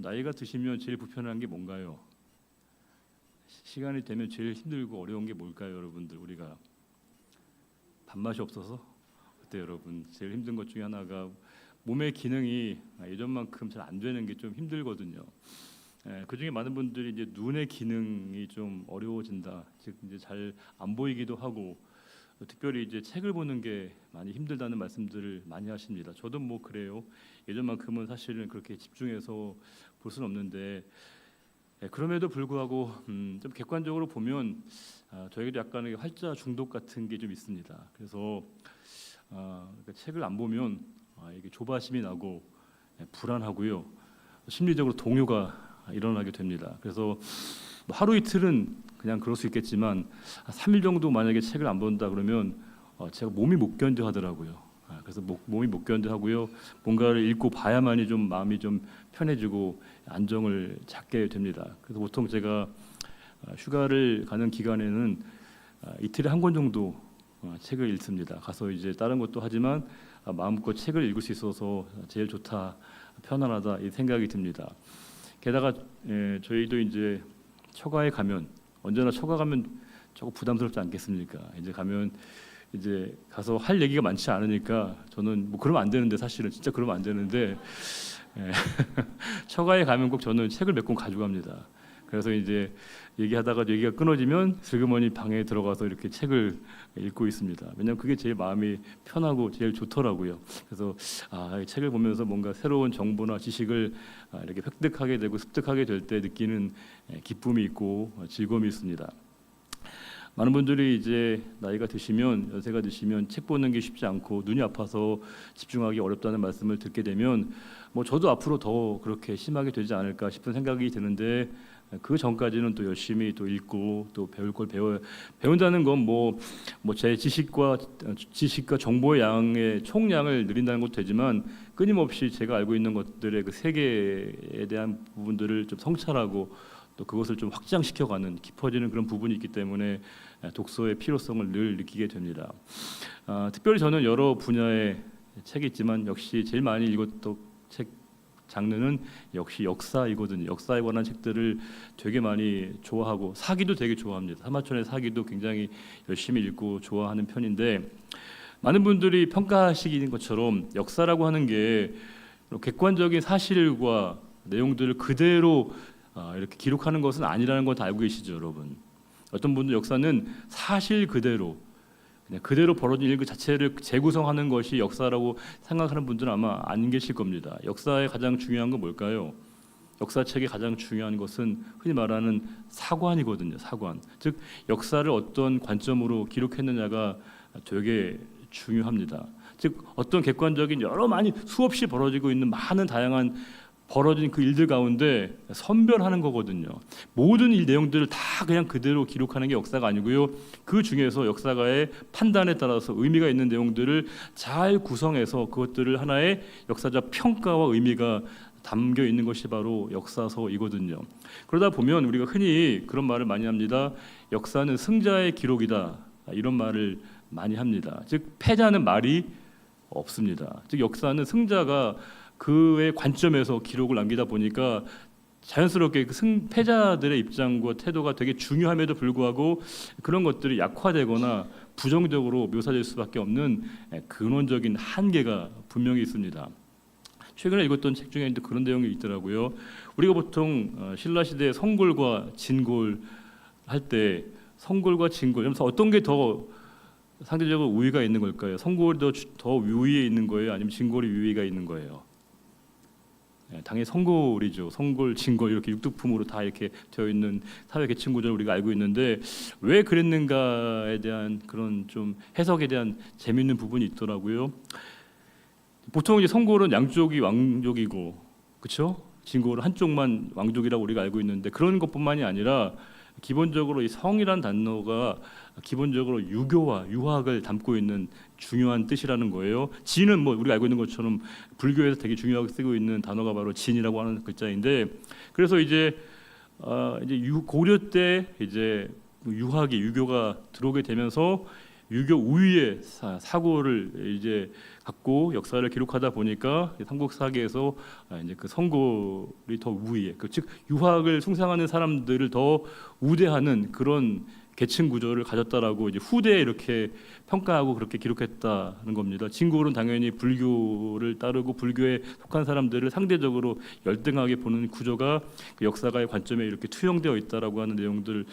나이가 드시면 제일 불편한 게 뭔가요? 시간이 되면 제일 힘들고 어려운 게 뭘까요, 여러분들? 우리가 밥맛이 없어서 그때 여러분 제일 힘든 것 중에 하나가 몸의 기능이 예전만큼 잘 안 되는 게 좀 힘들거든요. 그중에 많은 분들이 이제 눈의 기능이 좀 어려워진다, 즉 이제 잘 안 보이기도 하고 특별히 이제 책을 보는 게 많이 힘들다는 말씀들을 많이 하십니다. 저도 뭐 그래요. 예전만큼은 사실은 그렇게 집중해서 볼 수는 없는데 그럼에도 불구하고 좀 객관적으로 보면 저에게도 약간의 활자 중독 같은 게 좀 있습니다. 그래서 그러니까 책을 안 보면 이게 조바심이 나고 불안하고요. 심리적으로 동요가 일어나게 됩니다. 그래서 뭐 하루 이틀은 그냥 그럴 수 있겠지만 3일 정도 만약에 책을 안 본다 그러면 제가 몸이 못 견뎌 하더라고요. 그래서 몸이 못 견뎌 하고요. 뭔가를 읽고 봐야만이 좀 마음이 좀 편해지고 안정을 찾게 됩니다. 그래서 보통 제가 휴가를 가는 기간에는 이틀에 한 권 정도 책을 읽습니다. 가서 이제 다른 것도 하지만 마음껏 책을 읽을 수 있어서 제일 좋다, 편안하다 이 생각이 듭니다. 게다가 저희도 이제 처가에 가면 언제나 처가 가면 조금 부담스럽지 않겠습니까? 이제 가면 이제 가서 할 얘기가 많지 않으니까 저는 뭐 그러면 안 되는데 사실은 진짜 그러면 안 되는데 처가에 가면 꼭 저는 책을 몇 권 가져갑니다. 그래서 이제 얘기하다가 얘기가 끊어지면 슬그머니 방에 들어가서 이렇게 책을 읽고 있습니다. 왜냐하면 그게 제일 마음이 편하고 제일 좋더라고요. 그래서 이 책을 보면서 뭔가 새로운 정보나 지식을 이렇게 획득하게 되고 습득하게 될 때 느끼는 기쁨이 있고 즐거움이 있습니다. 많은 분들이 이제 나이가 드시면 연세가 드시면 책 보는 게 쉽지 않고 눈이 아파서 집중하기 어렵다는 말씀을 듣게 되면 뭐 저도 앞으로 더 그렇게 심하게 되지 않을까 싶은 생각이 드는데 그 전까지는 또 열심히 또 읽고 또 배울 걸 배운다는 건 뭐 제 지식과 정보의 양의 총량을 늘린다는 것도 되지만 끊임없이 제가 알고 있는 것들의 그 세계에 대한 부분들을 좀 성찰하고 또 그것을 좀 확장시켜가는 깊어지는 그런 부분이 있기 때문에 독서의 필요성을 늘 느끼게 됩니다. 특별히 저는 여러 분야의 책이 있지만 역시 제일 많이 읽었던 책 장르는 역시 역사이거든요. 역사에 관한 책들을 되게 많이 좋아하고 사기도 되게 좋아합니다. 사마천의 사기도 굉장히 열심히 읽고 좋아하는 편인데 많은 분들이 평가하시는 것처럼 역사라고 하는 게 객관적인 사실과 내용들을 그대로 이렇게 기록하는 것은 아니라는 거 다 알고 계시죠, 여러분? 어떤 분들 역사는 사실 그대로 그냥 그대로 벌어진 일 그 자체를 재구성하는 것이 역사라고 생각하는 분들은 아마 안 계실 겁니다. 역사의 가장 중요한 건 뭘까요? 역사책의 가장 중요한 것은 흔히 말하는 사관이거든요. 사관. 즉 역사를 어떤 관점으로 기록했느냐가 되게 중요합니다. 즉 어떤 객관적인 여러 많이 수없이 벌어지고 있는 많은 다양한 벌어진 그 일들 가운데 선별하는 거거든요. 모든 일 내용들을 다 그냥 그대로 기록하는 게 역사가 아니고요. 그 중에서 역사가의 판단에 따라서 의미가 있는 내용들을 잘 구성해서 그것들을 하나의 역사적 평가와 의미가 담겨 있는 것이 바로 역사서이거든요. 그러다 보면 우리가 흔히 그런 말을 많이 합니다. 역사는 승자의 기록이다. 이런 말을 많이 합니다. 즉 패자는 말이 없습니다. 즉 역사는 승자가 그의 관점에서 기록을 남기다 보니까 자연스럽게 그 패자들의 입장과 태도가 되게 중요함에도 불구하고 그런 것들이 약화되거나 부정적으로 묘사될 수밖에 없는 근원적인 한계가 분명히 있습니다. 최근에 읽었던 책 중에 그런 내용이 있더라고요. 우리가 보통 신라 시대의 성골과 진골 할 때 성골과 진골 그래서 어떤 게 더 상대적으로 우위가 있는 걸까요? 성골이 더 위에 있는 거예요? 아니면 진골이 위가 있는 거예요? 당연히 성골이죠. 성골, 진골 이렇게 육두품으로 다 이렇게 되어 있는 사회 계층 구조를 우리가 알고 있는데 왜 그랬는가에 대한 그런 좀 해석에 대한 재미있는 부분이 있더라고요. 보통 이제 성골은 양쪽이 왕족이고, 그렇죠? 진골은 한쪽만 왕족이라고 우리가 알고 있는데 그런 것뿐만이 아니라 기본적으로 이 성이란 단어가 기본적으로 유교와 유학을 담고 있는 중요한 뜻이라는 거예요. 진은 뭐 우리가 알고 있는 것처럼 불교에서 되게 중요하게 쓰고 있는 단어가 바로 진이라고 하는 글자인데 그래서 이제 고려 때 이제 유학이 유교가 들어오게 되면서 유교 우위의 사고를 이제 갖고 역사를 기록하다 보니까 삼국 사기에서 이제 그 선골이 더 우위에, 즉 유학을 숭상하는 사람들을 더 우대하는 그런 계층 구조를 가졌다라고 이제 후대에 이렇게 평가하고 그렇게 기록했다는 겁니다. 진골은 당연히 불교를 따르고 불교에 속한 사람들을 상대적으로 열등하게 보는 구조가 그 역사가의 관점에 이렇게 투영되어 있다라고 하는 내용들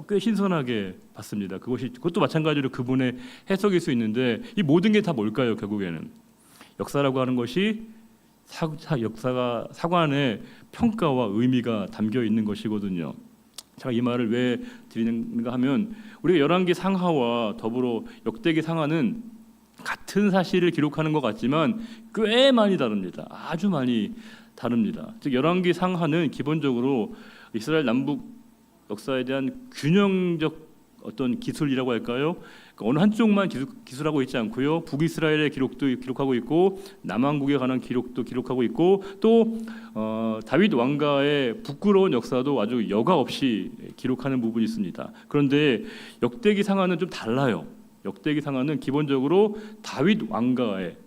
꽤 신선하게 봤습니다. 그것도 마찬가지로 그분의 해석일 수 있는데 이 모든 게 다 뭘까요? 결국에는 역사라고 하는 것이 역사가 사관의 평가와 의미가 담겨 있는 것이거든요. 제가 이 말을 왜 드리는가 하면 우리가 열왕기 상하와 더불어 역대기 상하는 같은 사실을 기록하는 것 같지만 꽤 많이 다릅니다. 아주 많이 다릅니다. 즉 열왕기 상하는 기본적으로 이스라엘 남북 역사에 대한 균형적 어떤 기술이라고 할까요? 어느 한쪽만 기술하고 있지 않고요. 북이스라엘의 기록도 기록하고 있고 남한국에 관한 기록도 기록하고 있고 또 다윗 왕가의 부끄러운 역사도 아주 여과 없이 기록하는 부분이 있습니다. 그런데 역대기 상하는 좀 달라요. 역대기 상하는 기본적으로 다윗 왕가의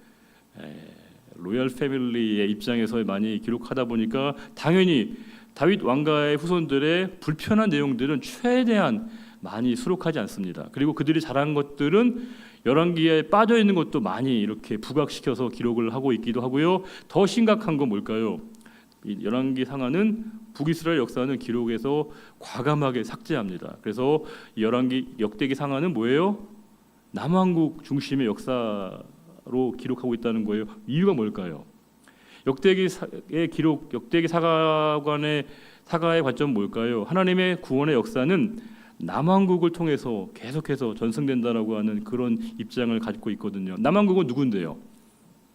로열 패밀리의 입장에서 많이 기록하다 보니까 당연히 다윗 왕가의 후손들의 불편한 내용들은 최대한 많이 수록하지 않습니다. 그리고 그들이 잘한 것들은 열왕기에 빠져 있는 것도 많이 이렇게 부각시켜서 기록을 하고 있기도 하고요. 더 심각한 건 뭘까요? 이 열왕기 상하는 북이스라엘 역사는 기록에서 과감하게 삭제합니다. 그래서 이 열왕기 역대기 상하는 뭐예요? 남왕국 중심의 역사로 기록하고 있다는 거예요. 이유가 뭘까요? 역대기의 기록, 역대기 사가의 관점은 뭘까요? 하나님의 구원의 역사는 남왕국을 통해서 계속해서 전승된다라고 하는 그런 입장을 갖고 있거든요. 남왕국은 누군데요?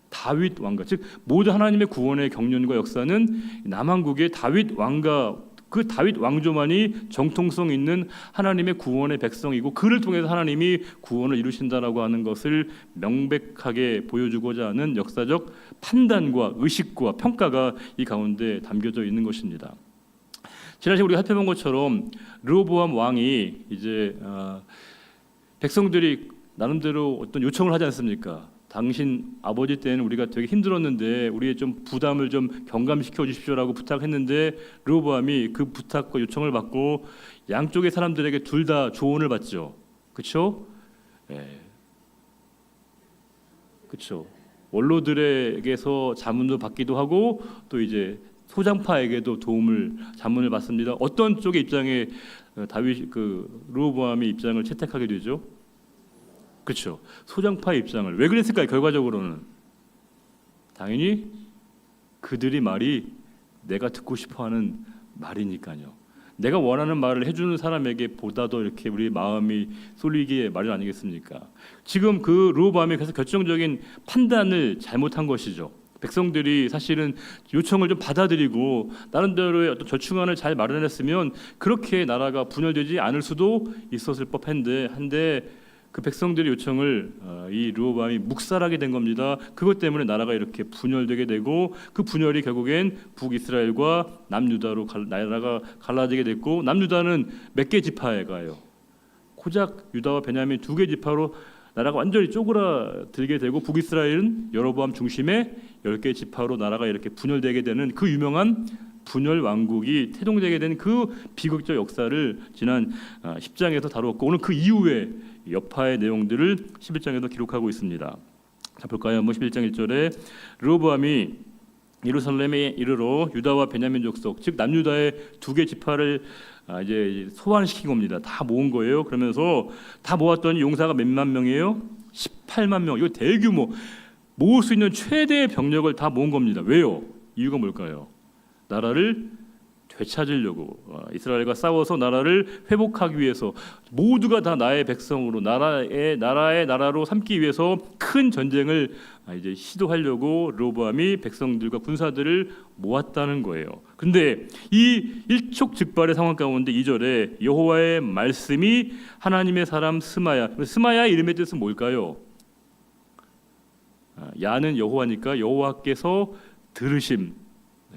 다윗 왕가. 즉 모든 하나님의 구원의 경륜과 역사는 남왕국의 다윗 왕가, 그 다윗 왕조만이 정통성 있는 하나님의 구원의 백성이고 그를 통해서 하나님이 구원을 이루신다라고 하는 것을 명백하게 보여주고자 하는 역사적 판단과 의식과 평가가 이 가운데 담겨져 있는 것입니다. 지난 시간 우리가 살펴본 것처럼 르호보암 왕이 이제 백성들이 나름대로 어떤 요청을 하지 않습니까? 당신 아버지 때는 우리가 되게 힘들었는데 우리의 좀 부담을 좀 경감시켜 주십시오라고 부탁했는데 르호보암이 그 부탁과 요청을 받고 양쪽의 사람들에게 둘 다 조언을 받죠. 그렇죠? 예. 그렇죠. 원로들에게서 자문도 받기도 하고 또 이제 소장파에게도 자문을 받습니다. 어떤 쪽의 입장에 다윗 르호보암의 입장을 채택하게 되죠? 그렇죠. 소장파의 입장을. 왜 그랬을까요? 결과적으로는 당연히 그들이 말이 내가 듣고 싶어하는 말이니까요. 내가 원하는 말을 해주는 사람에게 보다 더 이렇게 우리 마음이 쏠리기에 마련 아니겠습니까? 지금 그 르호보암이 그래서 결정적인 판단을 잘못한 것이죠. 백성들이 사실은 요청을 좀 받아들이고 나름대로의 어떤 절충안을 잘 마련했으면 그렇게 나라가 분열되지 않을 수도 있었을 법한데 그 백성들의 요청을 이 르호보암이 묵살하게 된 겁니다. 그것 때문에 나라가 이렇게 분열되게 되고 그 분열이 결국엔 북이스라엘과 남유다로 나라가 갈라지게 됐고 남유다는 몇 개 지파에 가요. 고작 유다와 베냐민 2개 지파로 나라가 완전히 쪼그라들게 되고 북이스라엘은 여로보암 중심의 10개 지파로 나라가 이렇게 분열되게 되는 그 유명한 분열 왕국이 태동되게 된 그 비극적 역사를 지난 10장에서 다루었고 오늘 그 이후에 여파의 내용들을 11장에도 기록하고 있습니다. 자 볼까요? 11장 1절에 르호보암이 예루살렘에 이르러 유다와 베냐민 족속 즉 남유다의 2개 지파를 이제 소환시킨 겁니다. 다 모은 거예요. 그러면서 다 모았더니 용사가 몇만 명이에요? 18만 명. 이거 대규모 모을 수 있는 최대의 병력을 다 모은 겁니다. 왜요? 이유가 뭘까요? 나라를 되찾으려고 이스라엘과 싸워서 나라를 회복하기 위해서 모두가 다 나의 백성으로 나라로 삼기 위해서 큰 전쟁을 이제 시도하려고 르호보암이 백성들과 군사들을 모았다는 거예요. 근데 이 일촉즉발의 상황 가운데 2절에 여호와의 말씀이 하나님의 사람 스마야의 이름의 뜻은 뭘까요? 야는 여호와니까 여호와께서 들으심.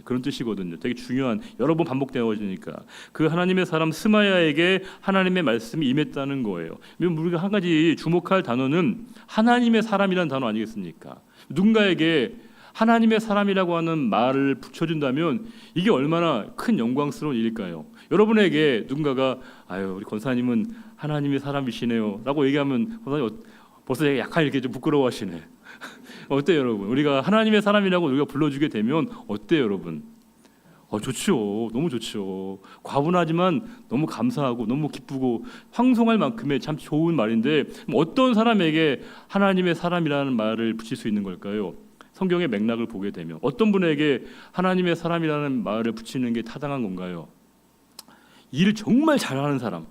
그런 뜻이거든요. 되게 중요한, 여러 번 반복되어지니까 그 하나님의 사람 스마야에게 하나님의 말씀이 임했다는 거예요. 우리가 한 가지 주목할 단어는 하나님의 사람이라는 단어 아니겠습니까? 누군가에게 하나님의 사람이라고 하는 말을 붙여준다면 이게 얼마나 큰 영광스러운 일일까요? 여러분에게 누군가가 아유 우리 권사님은 하나님의 사람이시네요 라고 얘기하면 권사님 벌써 약간 이렇게 좀 부끄러워하시네. 어때요 여러분? 우리가 하나님의 사람이라고 우리가 불러주게 되면 어때요 여러분? 좋죠. 너무 좋죠. 과분하지만 너무 감사하고 너무 기쁘고 황송할 만큼의 참 좋은 말인데 어떤 사람에게 하나님의 사람이라는 말을 붙일 수 있는 걸까요? 성경의 맥락을 보게 되면 어떤 분에게 하나님의 사람이라는 말을 붙이는 게 타당한 건가요? 일을 정말 잘하는 사람,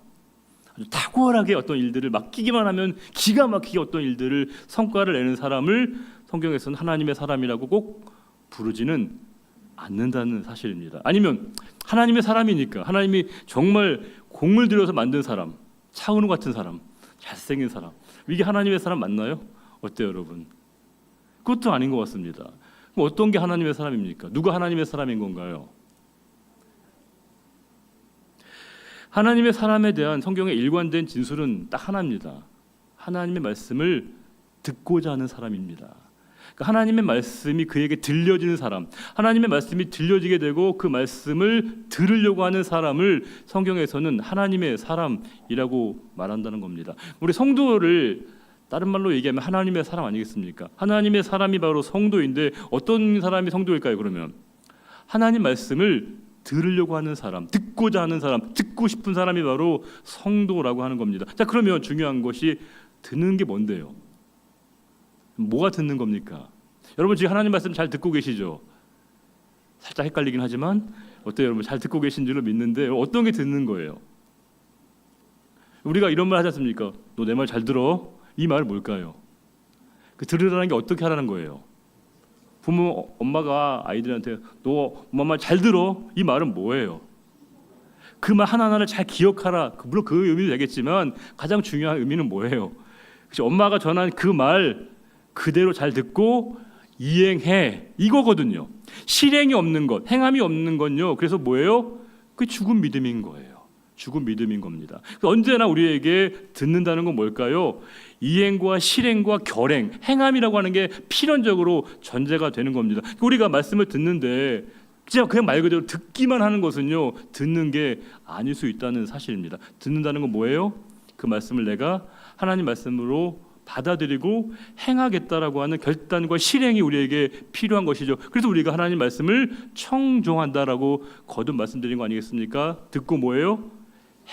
아주 탁월하게 어떤 일들을 맡기기만 하면 기가 막히게 어떤 일들을 성과를 내는 사람을 성경에서는 하나님의 사람이라고 꼭 부르지는 않는다는 사실입니다. 아니면 하나님의 사람이니까 하나님이 정말 공을 들여서 만든 사람, 차은우 같은 사람, 잘생긴 사람, 이게 하나님의 사람 맞나요? 어때요 여러분? 그것도 아닌 것 같습니다. 그럼 어떤 게 하나님의 사람입니까? 누가 하나님의 사람인 건가요? 하나님의 사람에 대한 성경의 일관된 진술은 딱 하나입니다. 하나님의 말씀을 듣고자 하는 사람입니다. 그러니까 하나님의 말씀이 그에게 들려지는 사람, 하나님의 말씀이 들려지게 되고 그 말씀을 들으려고 하는 사람을 성경에서는 하나님의 사람이라고 말한다는 겁니다. 우리 성도를 다른 말로 얘기하면 하나님의 사람 아니겠습니까? 하나님의 사람이 바로 성도인데 어떤 사람이 성도일까요? 그러면 하나님 말씀을 들으려고 하는 사람, 듣고자 하는 사람, 듣고 싶은 사람이 바로 성도라고 하는 겁니다. 자, 그러면 중요한 것이 듣는 게 뭔데요? 뭐가 듣는 겁니까? 여러분 지금 하나님 말씀 잘 듣고 계시죠? 살짝 헷갈리긴 하지만 어때요 여러분? 잘 듣고 계신 줄로 믿는데 어떤 게 듣는 거예요? 우리가 이런 말 하지 않습니까? 너 내 말 잘 들어? 이 말 뭘까요? 그 들으라는 게 어떻게 하라는 거예요? 부모, 엄마가 아이들한테 너 엄마 말 잘 들어? 이 말은 뭐예요? 그 말 하나하나를 잘 기억하라. 물론 그 의미도 되겠지만 가장 중요한 의미는 뭐예요? 그치? 엄마가 전한 그 말 그대로 잘 듣고 이행해, 이거거든요. 실행이 없는 것, 행함이 없는 건요. 그래서 뭐예요? 그 죽은 믿음인 거예요. 죽은 믿음인 겁니다. 언제나 우리에게 듣는다는 건 뭘까요? 이행과 실행과 결행, 행함이라고 하는 게 필연적으로 전제가 되는 겁니다. 우리가 말씀을 듣는데 그냥 말 그대로 듣기만 하는 것은요, 듣는 게 아닐 수 있다는 사실입니다. 듣는다는 건 뭐예요? 그 말씀을 내가 하나님 말씀으로 받아들이고 행하겠다라고 하는 결단과 실행이 우리에게 필요한 것이죠. 그래서 우리가 하나님 말씀을 청종한다라고 거듭 말씀드린 거 아니겠습니까? 듣고 뭐예요?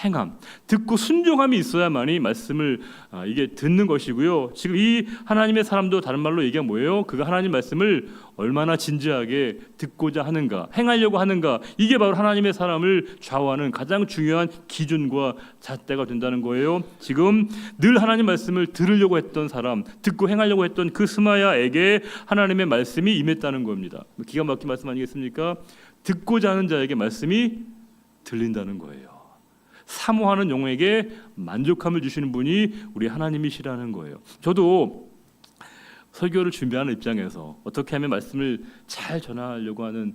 행함, 듣고 순종함이 있어야만이 말씀을 이게 듣는 것이고요. 지금 이 하나님의 사람도 다른 말로 얘기하면 뭐예요? 그가 하나님 말씀을 얼마나 진지하게 듣고자 하는가, 행하려고 하는가, 이게 바로 하나님의 사람을 좌우하는 가장 중요한 기준과 잣대가 된다는 거예요. 지금 늘 하나님 말씀을 들으려고 했던 사람, 듣고 행하려고 했던 그 스마야에게 하나님의 말씀이 임했다는 겁니다. 기가 막힌 말씀 아니겠습니까? 듣고자 하는 자에게 말씀이 들린다는 거예요. 사모하는 영혼에게 만족함을 주시는 분이 우리 하나님이시라는 거예요. 저도 설교를 준비하는 입장에서 어떻게 하면 말씀을 잘 전하려고 하는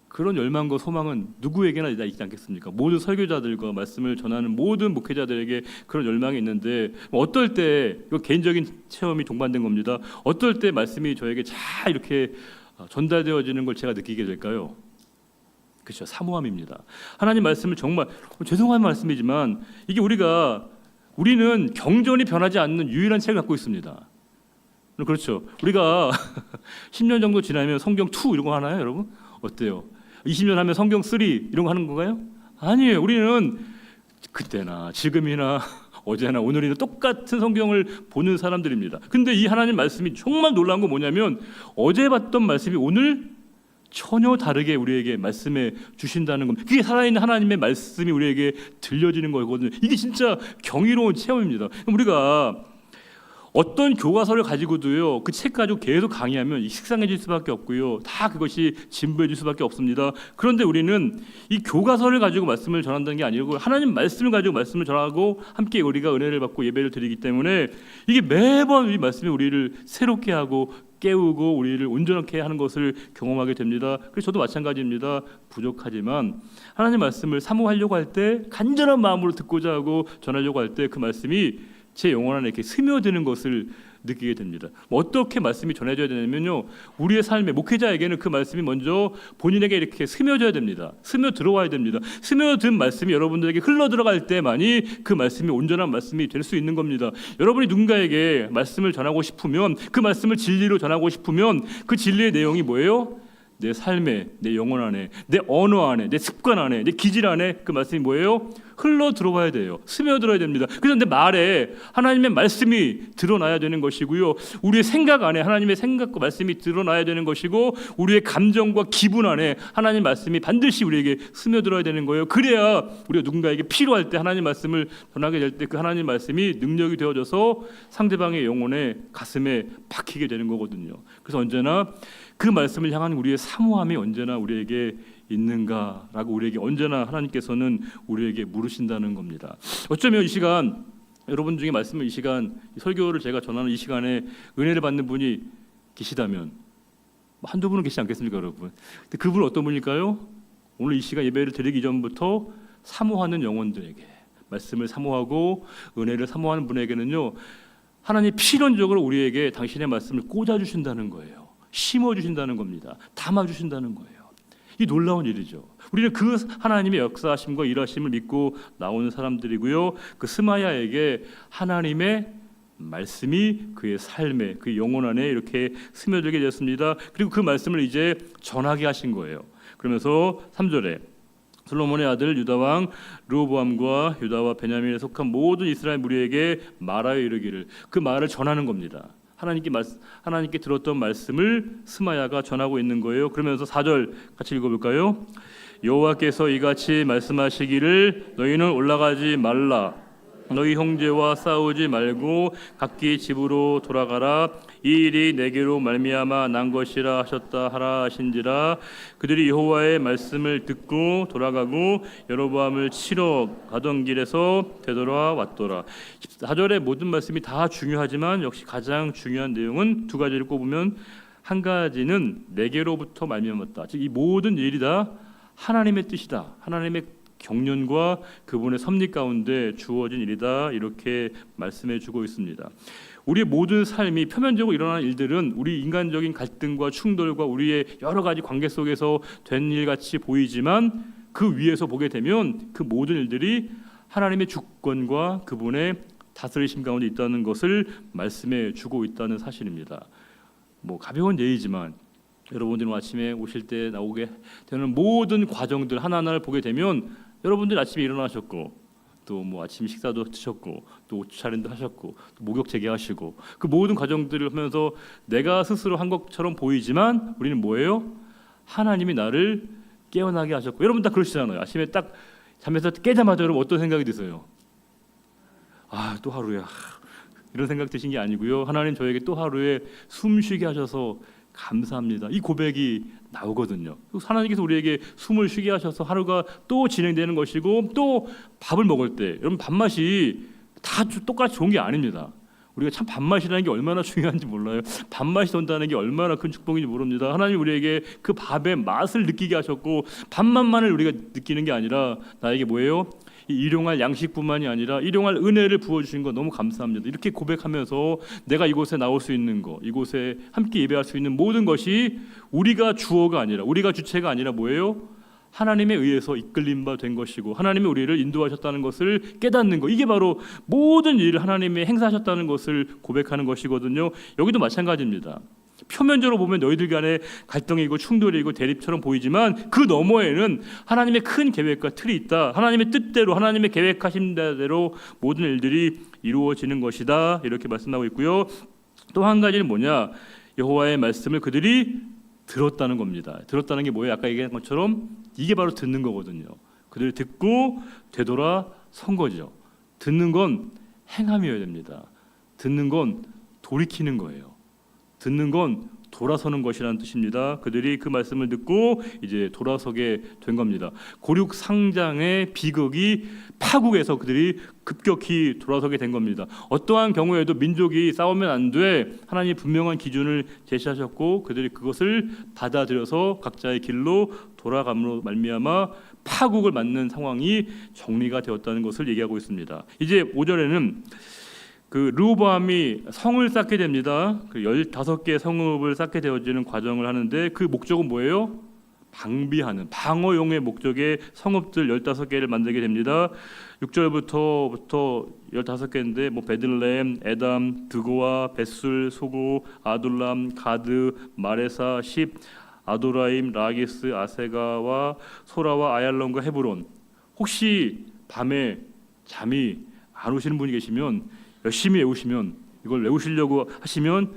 그런 열망과 소망은 누구에게나 있지 않겠습니까? 모든 설교자들과 말씀을 전하는 모든 목회자들에게 그런 열망이 있는데 어떨 때, 이거 개인적인 체험이 동반된 겁니다. 어떨 때 말씀이 저에게 잘 이렇게 전달되어지는 걸 제가 느끼게 될까요? 그렇죠. 사모함입니다. 하나님 말씀을 정말 죄송한 말씀이지만 이게 우리는 경전이 변하지 않는 유일한 책을 갖고 있습니다. 그렇죠. 우리가 10년 정도 지나면 성경 2 이런 거 하나요, 여러분? 어때요? 20년 하면 성경 3 이런 거 하는 건가요? 아니에요. 우리는 그때나 지금이나 어제나 오늘이나 똑같은 성경을 보는 사람들입니다. 근데 이 하나님 말씀이 정말 놀라운 건 뭐냐면 어제 봤던 말씀이 오늘 전혀 다르게 우리에게 말씀해 주신다는 겁니다. 그게 살아있는 하나님의 말씀이 우리에게 들려지는 거거든요. 이게 진짜 경이로운 체험입니다. 우리가 어떤 교과서를 가지고도요, 그 책 가지고 계속 강의하면 식상해질 수밖에 없고요, 다 그것이 진부해질 수밖에 없습니다. 그런데 우리는 이 교과서를 가지고 말씀을 전한다는 게 아니고 하나님 말씀을 가지고 말씀을 전하고 함께 우리가 은혜를 받고 예배를 드리기 때문에 이게 매번 이 말씀이 우리를 새롭게 하고 깨우고 우리를 온전하게 하는 것을 경험하게 됩니다. 그래서 저도 마찬가지입니다. 부족하지만 하나님 말씀을 사모하려고 할 때, 간절한 마음으로 듣고자 하고 전하려고 할 때 그 말씀이 제 영혼 안에 이렇게 스며드는 것을 느끼게 됩니다. 어떻게 말씀이 전해져야 되냐면요, 우리의 삶에, 목회자에게는 그 말씀이 먼저 본인에게 이렇게 스며져야 됩니다. 스며 들어와야 됩니다. 스며든 말씀이 여러분들에게 흘러 들어갈 때만이 그 말씀이 온전한 말씀이 될 수 있는 겁니다. 여러분이 누군가에게 말씀을 전하고 싶으면, 그 말씀을 진리로 전하고 싶으면 그 진리의 내용이 뭐예요? 내 삶에, 내 영혼 안에, 내 언어 안에, 내 습관 안에, 내 기질 안에 그 말씀이 뭐예요? 흘러 들어와야 돼요. 스며들어야 됩니다. 그래서 내 말에 하나님의 말씀이 드러나야 되는 것이고요, 우리의 생각 안에 하나님의 생각과 말씀이 드러나야 되는 것이고, 우리의 감정과 기분 안에 하나님 말씀이 반드시 우리에게 스며들어야 되는 거예요. 그래야 우리가 누군가에게 필요할 때 하나님 말씀을 전하게 될 때 그 하나님 말씀이 능력이 되어져서 상대방의 영혼에, 가슴에 박히게 되는 거거든요. 그래서 언제나 그 말씀을 향한 우리의 사모함이 언제나 우리에게 있는가라고 우리에게 언제나 하나님께서는 우리에게 물으신다는 겁니다. 어쩌면 이 시간, 여러분 중에 말씀을, 이 시간 설교를 제가 전하는 이 시간에 은혜를 받는 분이 계시다면 한두 분은 계시지 않겠습니까, 여러분? 근데 그분은 어떤 분일까요? 오늘 이 시간 예배를 드리기 이전부터 사모하는 영혼들에게, 말씀을 사모하고 은혜를 사모하는 분에게는요, 하나님이 필연적으로 우리에게 당신의 말씀을 꽂아주신다는 거예요. 심어주신다는 겁니다. 담아주신다는 거예요. 이 놀라운 일이죠. 우리는 그 하나님의 역사하심과 일하심을 믿고 나오는 사람들이고요, 그 스마야에게 하나님의 말씀이 그의 삶에, 그 영혼 안에 이렇게 스며들게 되었습니다. 그리고 그 말씀을 이제 전하게 하신 거예요. 그러면서 3절에 솔로몬의 아들 유다왕 르호보암과 유다와 베냐민에 속한 모든 이스라엘 무리에게 말하여 이르기를, 그 말을 전하는 겁니다. 하나님께 들었던 말씀을 스마야가 전하고 있는 거예요. 그러면서 4절 같이 읽어볼까요? 여호와께서 이같이 말씀하시기를 너희는 올라가지 말라. 너희 형제와 싸우지 말고 각기 집으로 돌아가라. 이 일이 내게로 말미암아 난 것이라 하셨다 하라 하신지라. 그들이 여호와의 말씀을 듣고 돌아가고 여로보암을 치러 가던 길에서 되돌아왔더라. 14절의 모든 말씀이 다 중요하지만 역시 가장 중요한 내용은 두 가지를 꼽으면, 한 가지는 내게로부터 말미암았다. 즉 이 모든 일이 다 하나님의 뜻이다, 하나님의 경륜과 그분의 섭리 가운데 주어진 일이다, 이렇게 말씀해 주고 있습니다. 우리의 모든 삶이 표면적으로 일어나는 일들은 우리 인간적인 갈등과 충돌과 우리의 여러 가지 관계 속에서 된 일같이 보이지만, 그 위에서 보게 되면 그 모든 일들이 하나님의 주권과 그분의 다스리심 가운데 있다는 것을 말씀해 주고 있다는 사실입니다. 가벼운 예이지만 여러분들은 아침에 오실 때 나오게 되는 모든 과정들 하나하나를 보게 되면, 여러분들 아침에 일어나셨고, 또 아침 식사도 드셨고, 또 옷 차림도 하셨고, 또 목욕 재개하시고, 그 모든 과정들을 하면서 내가 스스로 한 것처럼 보이지만 우리는 뭐예요? 하나님이 나를 깨어나게 하셨고. 여러분 다 그러시잖아요. 아침에 딱 잠에서 깨자마자 여러분 어떤 생각이 드세요? 또 하루야, 이런 생각 드신 게 아니고요, 하나님 저에게 또 하루에 숨쉬게 하셔서 감사합니다, 이 고백이 나오거든요. 하나님께서 우리에게 숨을 쉬게 하셔서 하루가 또 진행되는 것이고, 또 밥을 먹을 때 여러분 밥맛이 다 똑같이 좋은 게 아닙니다. 우리가 참 밥맛이라는 게 얼마나 중요한지 몰라요. 밥맛이 돈다는 게 얼마나 큰 축복인지 모릅니다. 하나님 우리에게 그 밥의 맛을 느끼게 하셨고, 밥맛만을 우리가 느끼는 게 아니라 나에게 뭐예요? 일용할 양식뿐만이 아니라 일용할 은혜를 부어주신 거 너무 감사합니다. 이렇게 고백하면서 내가 이곳에 나올 수 있는 거, 이곳에 함께 예배할 수 있는 모든 것이 우리가 주어가 아니라, 우리가 주체가 아니라 뭐예요? 하나님에 의해서 이끌림 바 된 것이고, 하나님이 우리를 인도하셨다는 것을 깨닫는 것, 이게 바로 모든 일을 하나님이 행사하셨다는 것을 고백하는 것이거든요. 여기도 마찬가지입니다. 표면적으로 보면 너희들 간에 갈등이고 충돌이고 대립처럼 보이지만, 그 너머에는 하나님의 큰 계획과 틀이 있다. 하나님의 뜻대로, 하나님의 계획하신 대로 모든 일들이 이루어지는 것이다, 이렇게 말씀하고 있고요. 또 한 가지는 뭐냐? 여호와의 말씀을 그들이 들었다는 겁니다. 들었다는 게 뭐예요? 아까 얘기한 것처럼 이게 바로 듣는 거거든요. 그들이 듣고 되돌아선 거죠. 듣는 건 행함이어야 됩니다. 듣는 건 돌이키는 거예요. 듣는 건 돌아서는 것이라는 뜻입니다. 그들이 그 말씀을 듣고 이제 돌아서게 된 겁니다. 고륙 상장의 비극이 파국에서 그들이 급격히 돌아서게 된 겁니다. 어떠한 경우에도 민족이 싸우면 안 돼. 하나님이 분명한 기준을 제시하셨고 그들이 그것을 받아들여서 각자의 길로 돌아감으로 말미암아 파국을 맞는 상황이 정리가 되었다는 것을 얘기하고 있습니다. 이제 5절에는 그 르호보암이 성을 쌓게 됩니다. 그 15개의 성읍을 쌓게 되어지는 과정을 하는데 그 목적은 뭐예요? 방비하는 방어용의 목적의 성읍들 15개를 만들게 됩니다. 6절부터 15개인데 뭐 베들레헴, 에담, 드고아, 벳술, 소고, 아둘람, 가드, 마레사, 십, 아도라임, 라기스, 아세가와 소라와 아얄론과 헤브론. 혹시 밤에 잠이 안 오시는 분이 계시면 열심히 외우시면 이걸 외우시려고 하시면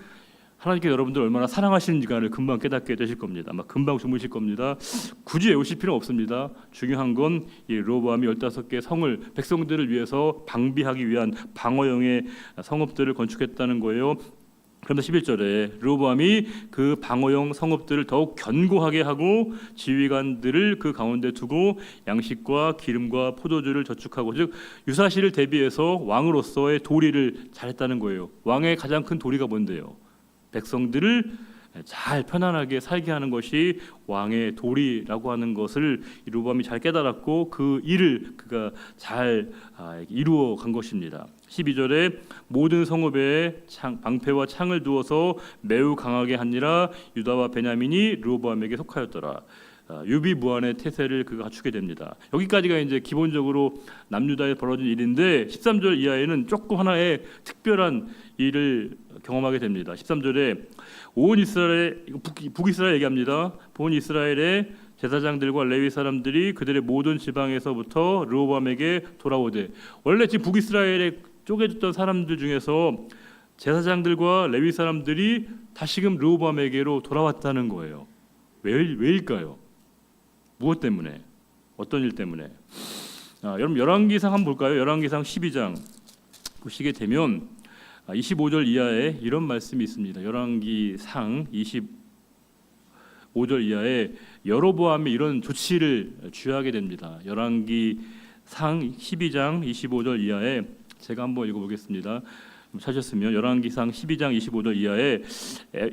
하나님께 여러분들 얼마나 사랑하시는지를 금방 깨닫게 되실 겁니다. 아마 금방 주무실 겁니다. 굳이 외우실 필요 없습니다. 중요한 건 이 르호보암이 15개 성을 백성들을 위해서 방비하기 위한 방어용의 성읍들을 건축했다는 거예요. 그런데 11절에 르호보암이 그 방어용 성읍들을 더욱 견고하게 하고 지휘관들을 그 가운데 두고 양식과 기름과 포도주를 저축하고, 즉 유사시를 대비해서 왕으로서의 도리를 잘했다는 거예요. 왕의 가장 큰 도리가 뭔데요? 백성들을 잘 편안하게 살게 하는 것이 왕의 도리라고 하는 것을 르호보암이 잘 깨달았고 그 일을 그가 잘 이루어 간 것입니다. 12절에 모든 성읍에 방패와 창을 두어서 매우 강하게 하니라. 유다와 베냐민이 르호보암에게 속하였더라. 유비무환의 태세를 그가 갖추게 됩니다. 여기까지가 이제 기본적으로 남유다에 벌어진 일인데 13절 이하에는 조금 하나의 특별한 일을 경험하게 됩니다. 13절에 온 이스라엘, 북이스라엘 얘기합니다. 온 이스라엘의 제사장들과 레위 사람들이 그들의 모든 지방에서부터 르호보암에게 돌아오되, 원래 지금 북이스라엘에 쪼개졌던 사람들 중에서 제사장들과 레위 사람들이 다시금 르호보암에게로 돌아왔다는 거예요. 왜일까요? 무엇 때문에? 어떤 일 때문에? 여러분 열왕기상 한번 볼까요? 열왕기상 12장 보시게 되면 25절 이하에 이런 말씀이 있습니다. 열왕기상 25절 이하에 여로보암이 이런 조치를 취하게 됩니다. 열왕기상 12장 25절 이하에 제가 한번 읽어보겠습니다. 찾으셨으면 열왕기상 12장 25절 이하에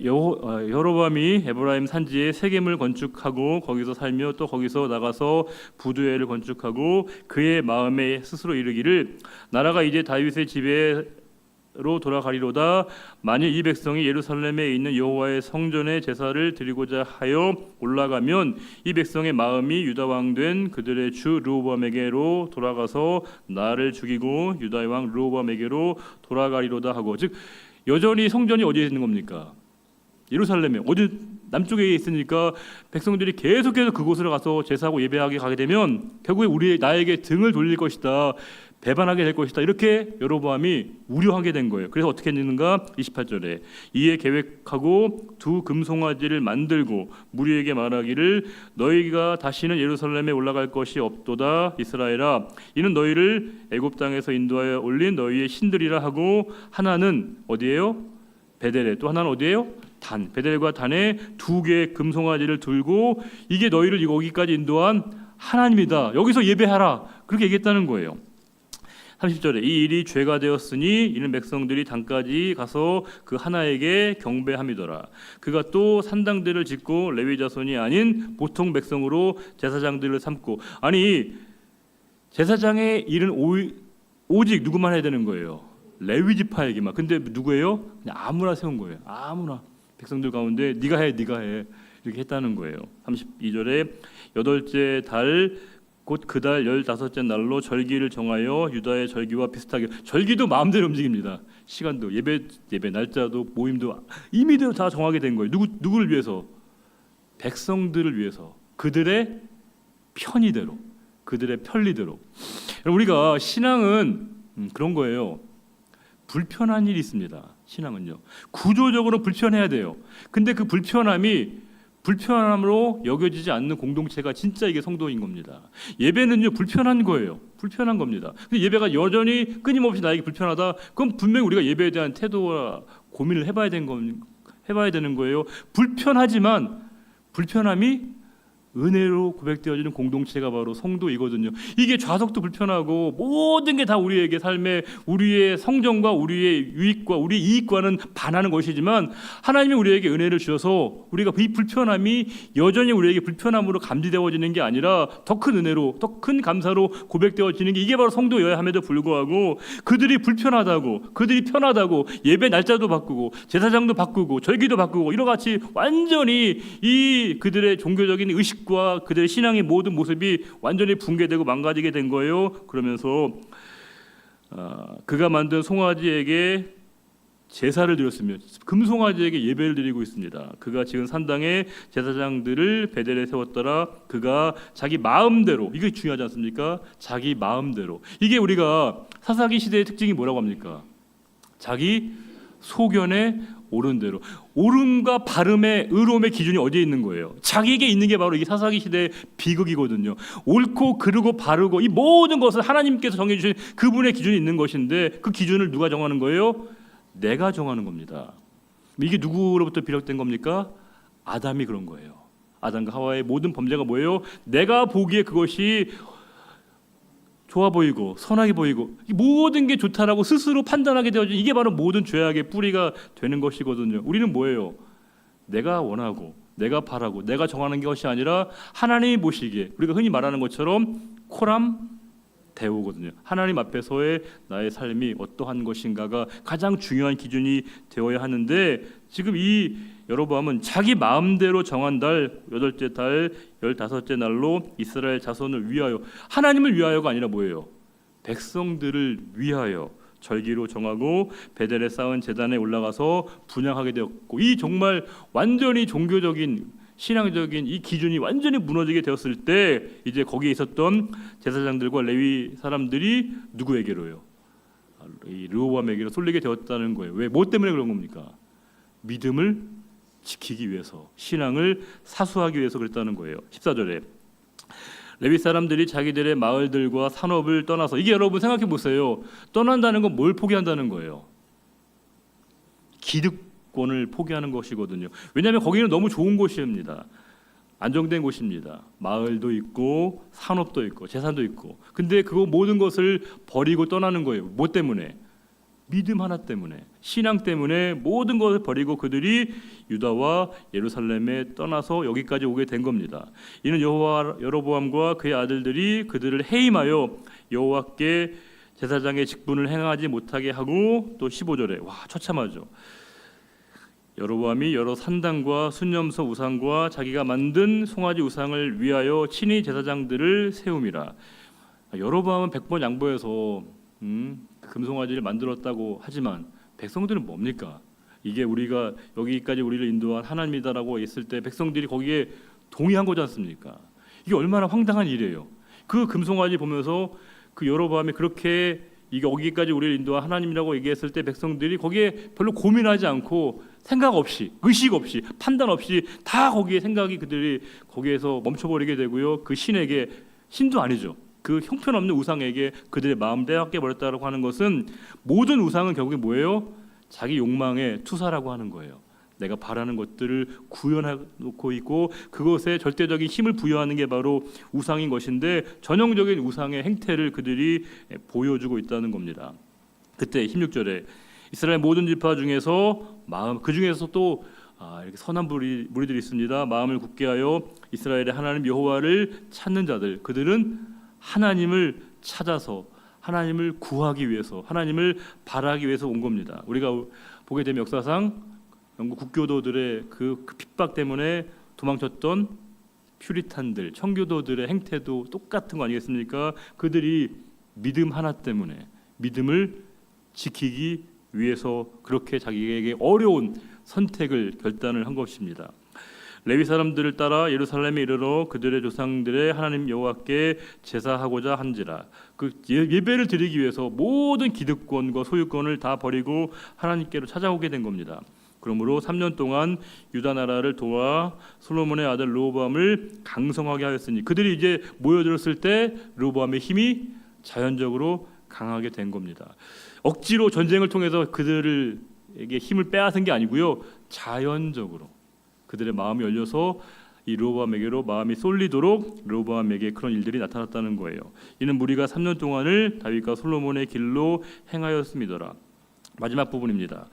여로보암이 에브라임 산지에 세겜을 건축하고 거기서 살며 또 거기서 나가서 부두엘을 건축하고 그의 마음에 스스로 이르기를 나라가 이제 다윗의 집에로 돌아가리로다. 만일 이 백성이 예루살렘에 있는 여호와의 성전에 제사를 드리고자 하여 올라가면 이 백성의 마음이 유다 왕 된 그들의 주 르호보암에게로 돌아가서 나를 죽이고 유다의 왕 르호보암에게로 돌아가리로다 하고, 즉 여전히 성전이 어디에 있는 겁니까? 예루살렘에. 어디 남쪽에 있으니까 백성들이 계속해서 그곳으로 가서 제사하고 예배하게 가게 되면 결국에 나에게 등을 돌릴 것이다, 배반하게 될 것이다, 이렇게 여로보암이 우려하게 된 거예요. 그래서 어떻게 했는가? 28절에 이에 계획하고 두 금송아지를 만들고 무리에게 말하기를 너희가 다시는 예루살렘에 올라갈 것이 없도다. 이스라엘아, 이는 너희를 애굽 땅에서 인도하여 올린 너희의 신들이라 하고, 하나는 어디예요? 베델에, 또 하나는 어디예요? 단. 베델과 단에 두 개의 금송아지를 들고 이게 너희를 여기까지 인도한 하나님이다. 여기서 예배하라. 그렇게 얘기했다는 거예요. 30절에 이 일이 죄가 되었으니 이는 백성들이 단까지 가서 그 하나에게 경배함이더라. 그가 또 산당들을 짓고 레위 자손이 아닌 보통 백성으로 제사장들을 삼고. 아니 제사장의 일은 오직 누구만 해야 되는 거예요? 레위 지파에게만. 근데 누구예요? 그냥 아무나 세운 거예요. 아무나 백성들 가운데 네가 해 이렇게 했다는 거예요. 32절에 여덟째 달 곧 그 달 15째 날로 절기를 정하여 유다의 절기와 비슷하게. 절기도 마음대로 움직입니다. 시간도 예배 날짜도 모임도 임의대로 다 정하게 된 거예요. 누구를 위해서? 백성들을 위해서. 그들의 편의대로, 그들의 편리대로. 우리가 신앙은 그런 거예요. 불편한 일이 있습니다. 신앙은요. 구조적으로 불편해야 돼요. 근데 그 불편함으로 여겨지지 않는 공동체가 진짜 이게 성도인 겁니다. 예배는요 불편한 거예요. 불편한 겁니다. 근데 예배가 여전히 끊임없이 나에게 불편하다. 그럼 분명히 우리가 예배에 대한 태도와 고민을 해봐야 해봐야 되는 거예요. 불편하지만 불편함이 은혜로 고백되어지는 공동체가 바로 성도이거든요. 이게 좌석도 불편하고 모든 게 다 우리에게 삶에 우리의 성정과 우리의 유익과 우리의 이익과는 반하는 것이지만 하나님이 우리에게 은혜를 주셔서 우리가 이 불편함이 여전히 우리에게 불편함으로 감지되어지는 게 아니라 더 큰 은혜로 더 큰 감사로 고백되어지는 게 이게 바로 성도여야 함에도 불구하고 그들이 불편하다고 그들이 편하다고 예배 날짜도 바꾸고 제사장도 바꾸고 절기도 바꾸고 이와 같이 완전히 이 그들의 종교적인 의식 과 그들의 신앙의 모든 모습이 완전히 붕괴되고 망가지게 된 거예요. 그러면서 그가 만든 송아지에게 제사를 드렸으며 금송아지에게 예배를 드리고 있습니다. 그가 지은 산당에 제사장들을 베델에 세웠더라. 그가 자기 마음대로, 이게 중요하지 않습니까? 자기 마음대로. 이게 우리가 사사기 시대의 특징이 뭐라고 합니까? 자기 소견에 옳은 대로. 옳음과 바름의 의로움의 기준이 어디에 있는 거예요? 자기에게 있는 게 바로 이게 사사기 시대의 비극이거든요. 옳고 그르고 바르고 이 모든 것을 하나님께서 정해주신 그분의 기준이 있는 것인데 그 기준을 누가 정하는 거예요? 내가 정하는 겁니다. 이게 누구로부터 비롯된 겁니까? 아담이 그런 거예요. 아담과 하와의 모든 범죄가 뭐예요? 내가 보기에 그것이 좋아 보이고 선하게 보이고 모든 게 좋다라고 스스로 판단하게 되어진 이게 바로 모든 죄악의 뿌리가 되는 것이거든요. 우리는 뭐예요? 내가 원하고 내가 바라고 내가 정하는 것이 아니라 하나님이 보시기에 우리가 흔히 말하는 것처럼 코람 대오거든요. 하나님 앞에서의 나의 삶이 어떠한 것인가가 가장 중요한 기준이 되어야 하는데 지금 이 여로보암은 자기 마음대로 정한 달, 8째 달, 15째 날로 이스라엘 자손을 위하여 하나님을 위하여가 아니라 뭐예요? 백성들을 위하여 절기로 정하고 베델에 쌓은 제단에 올라가서 분향하게 되었고 이 정말 완전히 종교적인 신앙적인 이 기준이 완전히 무너지게 되었을 때 이제 거기에 있었던 제사장들과 레위 사람들이 누구에게로요? 이 르호보암에게로 쏠리게 되었다는 거예요. 왜? 뭐 때문에 그런 겁니까? 믿음을 지키기 위해서 신앙을 사수하기 위해서 그랬다는 거예요. 14절에 레위 사람들이 자기들의 마을들과 산업을 떠나서 이게 여러분 생각해 보세요. 떠난다는 건 뭘 포기한다는 거예요? 기득권을 포기하는 것이거든요. 왜냐하면 거기는 너무 좋은 곳입니다. 안정된 곳입니다. 마을도 있고 산업도 있고 재산도 있고 근데 그거 모든 것을 버리고 떠나는 거예요. 뭐 때문에? 믿음 하나 때문에 신앙 때문에 모든 것을 버리고 그들이 유다와 예루살렘에 떠나서 여기까지 오게 된 겁니다. 이는 여로보암과 그의 아들들이 그들을 해임하여 여호와께 제사장의 직분을 행하지 못하게 하고 또 15절에 와 처참하죠. 여로보암이 여러 산당과 순념소 우상과 자기가 만든 송아지 우상을 위하여 친히 제사장들을 세움이라. 여로보암은 100번 양보해서 금송아지를 만들었다고 하지만 백성들은 뭡니까? 이게 우리가 여기까지 우리를 인도한 하나님이다라고 했을 때 백성들이 거기에 동의한 거지 않습니까? 이게 얼마나 황당한 일이에요. 그 금송아지 보면서 그 여로보암이 그렇게 이게 여기까지 우리를 인도한 하나님이라고 얘기했을 때 백성들이 거기에 별로 고민하지 않고 생각 없이 의식 없이 판단 없이 다 거기에 생각이 그들이 거기에서 멈춰버리게 되고요. 그 신에게 신도 아니죠. 그 형편없는 우상에게 그들의 마음 빼앗겨 버렸다고 하는 것은 모든 우상은 결국에 뭐예요? 자기 욕망의 투사라고 하는 거예요. 내가 바라는 것들을 구현해놓고 있고 그것에 절대적인 힘을 부여하는 게 바로 우상인 것인데 전형적인 우상의 행태를 그들이 보여주고 있다는 겁니다. 그때 16절에 이스라엘 모든 지파 중에서 그 중에서 또 이렇게 선한 무리들이 있습니다. 마음을 굳게 하여 이스라엘의 하나님 여호와를 찾는 자들 그들은 하나님을 찾아서 하나님을 구하기 위해서 하나님을 바라기 위해서 온 겁니다. 우리가 보게 되면 역사상 영국 국교도들의 그 핍박 때문에 도망쳤던 퓨리탄들, 청교도들의 행태도 똑같은 거 아니겠습니까? 그들이 믿음 하나 때문에 믿음을 지키기 위해서 그렇게 자기에게 어려운 선택을 결단을 한 것입니다. 레위 사람들을 따라 예루살렘에 이르러 그들의 조상들의 하나님 여호와께 제사하고자 한지라. 그 예배를 드리기 위해서 모든 기득권과 소유권을 다 버리고 하나님께로 찾아오게 된 겁니다. 그러므로 3년 동안 유다 나라를 도와 솔로몬의 아들 르호보암을 강성하게 하였으니 그들이 이제 모여들었을 때 르호보암의 힘이 자연적으로 강하게 된 겁니다. 억지로 전쟁을 통해서 그들에게 힘을 빼앗은 게 아니고요. 자연적으로 그들의 마음이 열려서 이 르호보암에게로 마음이 쏠리도록 르호보암에게 그런 일들이 나타났다는 거예요. 이는 무리가 3년 동안을 다윗과 솔로몬의 길로 행하였음이더라. 마지막 부분입니다.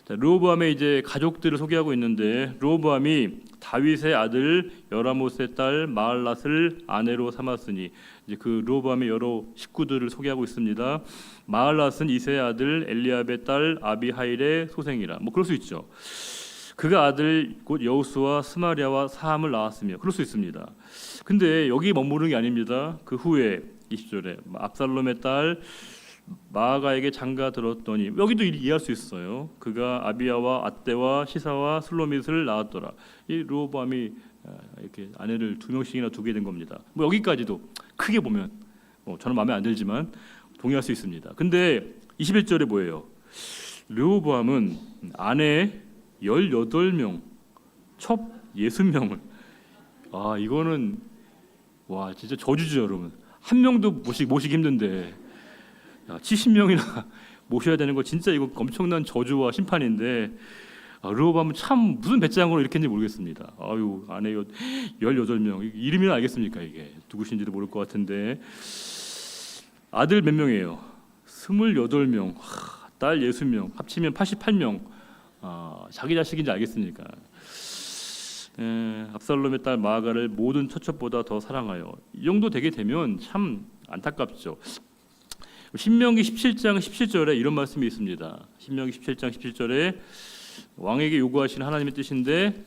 자, 르호보암의 이제 가족들을 소개하고 있는데 르호보암이 다윗의 아들 여라못의 딸 마할랏을 아내로 삼았으니 이제 그 르호보암의 여러 식구들을 소개하고 있습니다. 마할랏은 이새의 아들 엘리압의 딸 아비하일의 소생이라. 뭐 그럴 수 있죠. 그가 아들 곧 여우수와 스마리아와 사함을 낳았으며 그럴 수 있습니다. 근데 여기 머무르는 게 아닙니다. 그 후에 20절에 압살롬의 딸 마아가에게 장가 들었더니 여기도 이해할 수 있어요. 그가 아비야와 앗대와 시사와 슬로밋을 낳았더라. 이 르호보암이 이렇게 아내를 2명씩이나 두게 된 겁니다. 뭐 여기까지도 크게 보면 저는 마음에 안 들지만 동의할 수 있습니다. 근데 21절에 뭐예요? 르호보암은 아내 18명, 첩 60명을 이거는 와 진짜 저주죠, 여러분. 한 명도 모시기 힘든데 70명이나 모셔야 되는 거 진짜 이거 엄청난 저주와 심판인데 르호보암은 참 무슨 배짱으로 이렇게 했는지 모르겠습니다. 아내 18명 이름이나 알겠습니까? 이게 누구신지도 모를 것 같은데 아들 몇 명이에요? 28명, 딸 60명, 합치면 88명. 자기 자식인지 알겠습니까? 압살롬의 딸 마아가를 모든 처첩보다 더 사랑하여. 이 정도 되게 되면 참 안타깝죠. 신명기 17장 17절에 이런 말씀이 있습니다. 신명기 17장 17절에 왕에게 요구하신 하나님의 뜻인데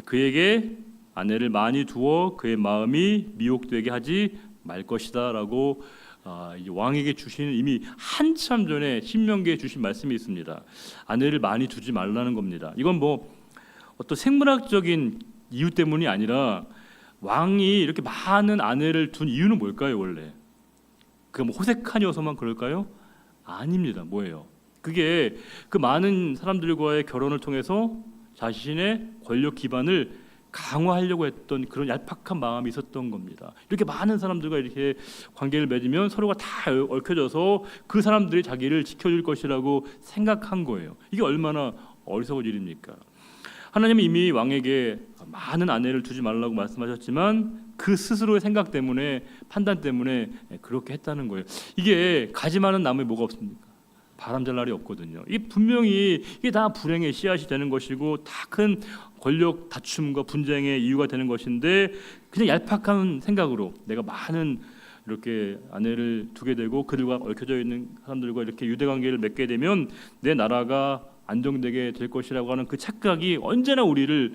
그에게 아내를 많이 두어 그의 마음이 미혹되게 하지 말 것이다라고 왕에게 주시는 이미 한참 전에 신명기에 주신 말씀이 있습니다. 아내를 많이 두지 말라는 겁니다. 이건 뭐 어떤 생물학적인 이유 때문이 아니라 왕이 이렇게 많은 아내를 둔 이유는 뭘까요? 원래 그 뭐 호색하니어서만 그럴까요? 아닙니다. 뭐예요? 그게 그 많은 사람들과의 결혼을 통해서 자신의 권력 기반을 강화하려고 했던 그런 얄팍한 마음이 있었던 겁니다. 이렇게 많은 사람들과 이렇게 관계를 맺으면 서로가 다 얽혀져서 그 사람들이 자기를 지켜줄 것이라고 생각한 거예요. 이게 얼마나 어리석은 일입니까? 하나님은 이미 왕에게 많은 아내를 두지 말라고 말씀하셨지만 그 스스로의 생각 때문에 판단 때문에 그렇게 했다는 거예요. 이게 가지 많은 나무에 뭐가 없습니까? 바람 잘 날이 없거든요. 이게 분명히 이게 다 불행의 씨앗이 되는 것이고 다 큰 권력 다툼과 분쟁의 이유가 되는 것인데 그냥 얄팍한 생각으로 내가 많은 이렇게 아내를 두게 되고 그들과 얽혀져 있는 사람들과 이렇게 유대 관계를 맺게 되면 내 나라가 안정되게 될 것이라고 하는 그 착각이 언제나 우리를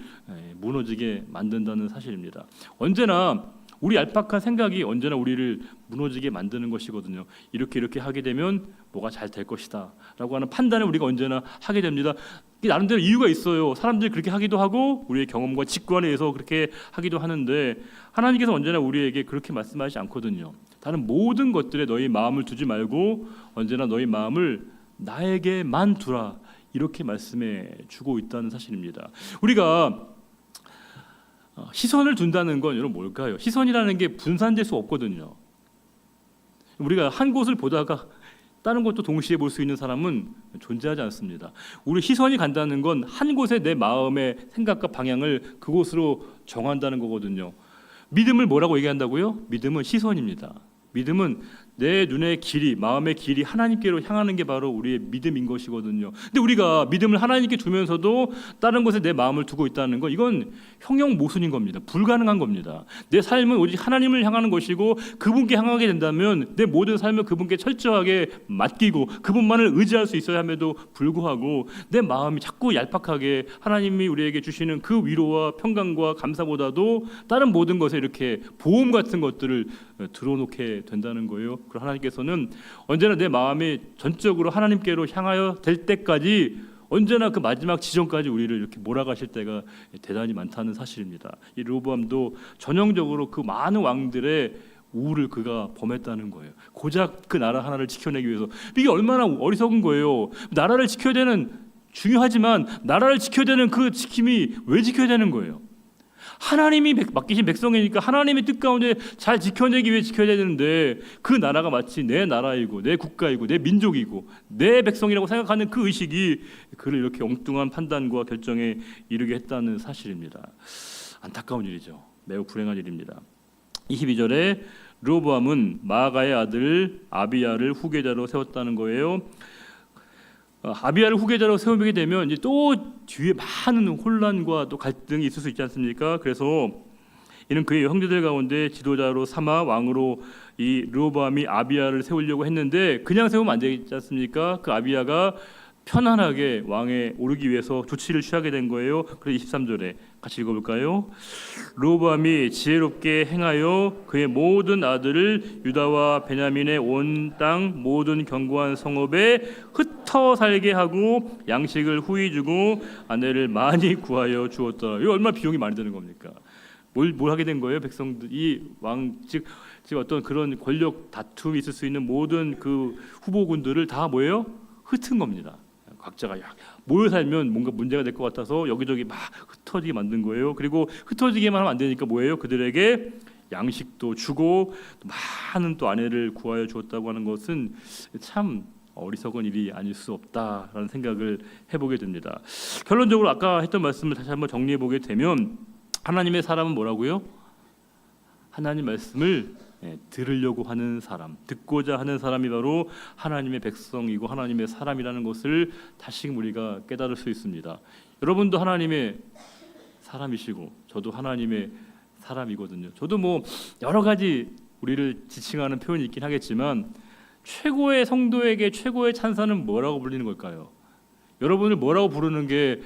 무너지게 만든다는 사실입니다. 언제나 우리 얄팍한 생각이 언제나 우리를 무너지게 만드는 것이거든요. 이렇게 하게 되면 뭐가 잘 될 것이다 라고 하는 판단을 우리가 언제나 하게 됩니다. 이게 나름대로 이유가 있어요. 사람들이 그렇게 하기도 하고 우리의 경험과 직관에 의해서 그렇게 하기도 하는데 하나님께서 언제나 우리에게 그렇게 말씀하시지 않거든요. 다른 모든 것들에 너희 마음을 두지 말고 언제나 너희 마음을 나에게만 두라 이렇게 말씀해 주고 있다는 사실입니다. 우리가 시선을 둔다는 건 여러분 뭘까요? 시선이라는 게 분산될 수 없거든요. 우리가 한 곳을 보다가 다른 것도 동시에 볼 수 있는 사람은 존재하지 않습니다. 우리 시선이 간다는 건 한 곳에 내 마음의 생각과 방향을 그곳으로 정한다는 거거든요. 믿음을 뭐라고 얘기한다고요? 믿음은 시선입니다. 믿음은 내 눈의 길이, 마음의 길이 하나님께로 향하는 게 바로 우리의 믿음인 것이거든요. 근데 우리가 믿음을 하나님께 두면서도 다른 곳에 내 마음을 두고 있다는 건 이건 형용모순인 겁니다. 불가능한 겁니다. 내 삶은 오직 하나님을 향하는 것이고 그분께 향하게 된다면 내 모든 삶을 그분께 철저하게 맡기고 그분만을 의지할 수 있어야 함에도 불구하고 내 마음이 자꾸 얄팍하게 하나님이 우리에게 주시는 그 위로와 평강과 감사보다도 다른 모든 것에 이렇게 보험 같은 것들을 들어놓게 된다는 거예요. 그리고 하나님께서는 언제나 내 마음이 전적으로 하나님께로 향하여 될 때까지 언제나 그 마지막 지점까지 우리를 이렇게 몰아가실 때가 대단히 많다는 사실입니다. 이 르호보암도 전형적으로 그 많은 왕들의 우를 그가 범했다는 거예요. 고작 그 나라 하나를 지켜내기 위해서. 이게 얼마나 어리석은 거예요. 나라를 지켜야 되는 중요하지만 나라를 지켜야 되는 그 지킴이 왜 지켜야 되는 거예요? 하나님이 맡기신 백성이니까 하나님의 뜻 가운데 잘 지켜내기 위해 지켜야 되는데 그 나라가 마치 내 나라이고 내 국가이고 내 민족이고 내 백성이라고 생각하는 그 의식이 그를 이렇게 엉뚱한 판단과 결정에 이르게 했다는 사실입니다. 안타까운 일이죠. 매우 불행한 일입니다. 22절에 르호보암은 마아가의 아들 아비야를 후계자로 세웠다는 거예요. 아비야를 후계자로 세우게 되면 이제 또 뒤에 많은 혼란과 또 갈등이 있을 수 있지 않습니까? 그래서 이는 그의 형제들 가운데 지도자로 삼아 왕으로 이 르호보암이 아비야를 세우려고 했는데 그냥 세우면 안 되지 않습니까? 그 아비야가 편안하게 왕에 오르기 위해서 조치를 취하게 된 거예요. 그래서 23절에 같이 읽어볼까요? 르호보암이 지혜롭게 행하여 그의 모든 아들을 유다와 베냐민의 온 땅 모든 견고한 성읍에 흩어 살게 하고 양식을 후히 주고 아내를 많이 구하여 주었더라. 이거 얼마나 비용이 많이 드는 겁니까? 뭘 하게 된 거예요? 백성들이 왕 즉 어떤 그런 권력 다툼이 있을 수 있는 모든 그 후보군들을 다 뭐예요? 흩은 겁니다. 각자가 모여 살면 뭔가 문제가 될 것 같아서 여기저기 막 흩어지게 만든 거예요. 그리고 흩어지게만 하면 안 되니까 뭐예요? 그들에게 양식도 주고 많은 또 아내를 구하여 주었다고 하는 것은 참 어리석은 일이 아닐 수 없다라는 생각을 해보게 됩니다. 결론적으로 아까 했던 말씀을 다시 한번 정리해 보게 되면 하나님의 사람은 뭐라고요? 하나님 말씀을 들으려고 하는 사람, 듣고자 하는 사람이 바로 하나님의 백성이고 하나님의 사람이라는 것을 다시금 우리가 깨달을 수 있습니다. 여러분도 하나님의 사람이시고 저도 하나님의 사람이거든요. 저도 뭐 여러 가지 우리를 지칭하는 표현이 있긴 하겠지만 최고의 성도에게 최고의 찬사는 뭐라고 불리는 걸까요? 여러분을 뭐라고 부르는 게